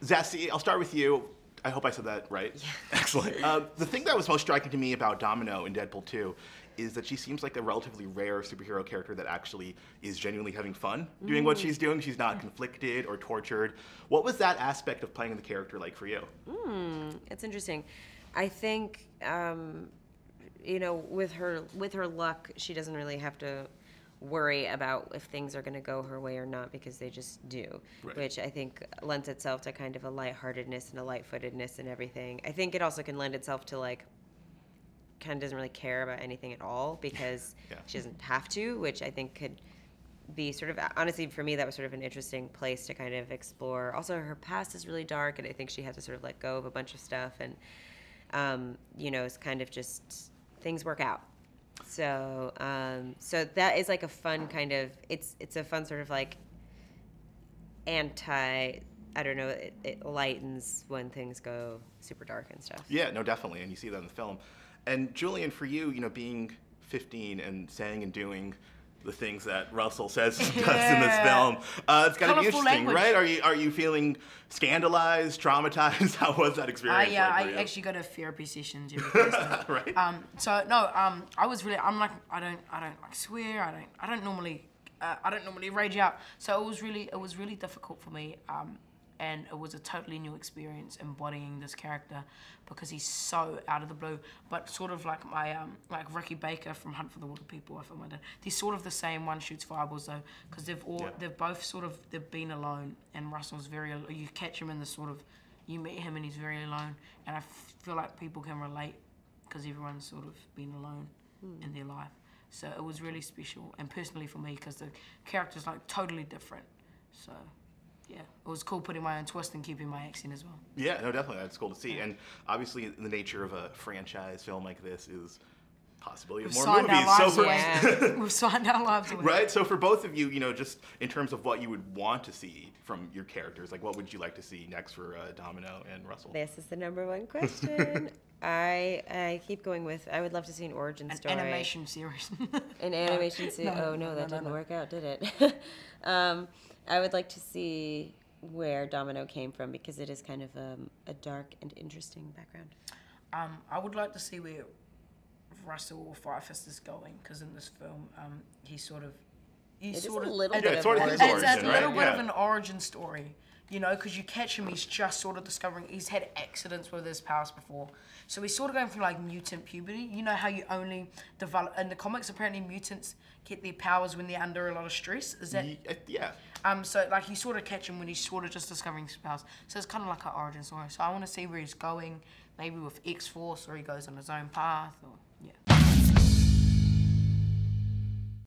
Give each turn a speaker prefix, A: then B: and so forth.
A: Zazie, I'll start with you. I hope I said that right.
B: Yeah.
A: Excellent. The thing that was most striking to me about Domino in Deadpool 2 is that she seems like a relatively rare superhero character that actually is genuinely having fun doing what she's doing. She's not conflicted or tortured. What was that aspect of playing the character like for you?
B: It's interesting. I think, you know, with her luck, she doesn't really have to worry about if things are going to go her way or not, because they just do,
A: Right.
B: which I think lends itself to kind of a lightheartedness and a lightfootedness and everything. I think it also can lend itself to like kind of doesn't really care about anything at all because she doesn't have to, which I think could be sort of, honestly for me that was sort of an interesting place to kind of explore. Also her past is really dark and I think she had to sort of let go of a bunch of stuff, and you know, it's kind of just things work out. So so that is like a fun kind of, it's a fun sort of like I don't know, it lightens when things go super dark and stuff.
A: Yeah, no, definitely, and you see that in the film. And Julian, for you, you know, being 15 and saying and doing the things that Russell says does in this film, it's got to be interesting,
C: language.
A: right? Are you feeling scandalized, traumatized? How was that experience?
C: I actually go to therapy sessions every Thursday.
A: Right.
C: I was really, I don't like swear. I don't normally rage out. So it was really difficult for me. And it was a totally new experience embodying this character because he's so out of the blue. But sort of like my like Ricky Baker from Hunt for the Water People, I filmed it. He's sort of the same. One shoots fireballs though, because they've both sort of been alone, and Russell's very. You catch him in this sort of, you meet him and he's very alone, and I feel like people can relate because everyone's sort of been alone in their life. So it was really special, and personally for me, because the character's like totally different. So. Yeah, it was cool putting my own twist and keeping my accent as well.
A: Yeah, no, definitely. That's cool to see. And obviously, the nature of a franchise film like this is possibility of more movies.
C: We've signed our lives away.
A: Right? So for both of you, you know, just in terms of what you would want to see from your characters, like what would you like to see next for Domino and Russell?
B: This is the #1 question. I keep going with, I would love to see an origin story.
C: An animation series.
B: An animation series. Oh, no, that didn't work out, did it? I would like to see where Domino came from because it is kind of a dark and interesting background.
C: I would like to see where Russell or Firefist is going, because in this film, it's a little bit of an origin story. You know, because you catch him, he's just sort of discovering, he's had accidents with his powers before. So he's sort of going through like mutant puberty. You know how you only develop, in the comics apparently mutants get their powers when they're under a lot of stress? Is that?
A: Yeah.
C: So like you sort of catch him when he's sort of just discovering his powers. So it's kind of like an origin story. So I want to see where he's going, maybe with X-Force, or he goes on his own path, or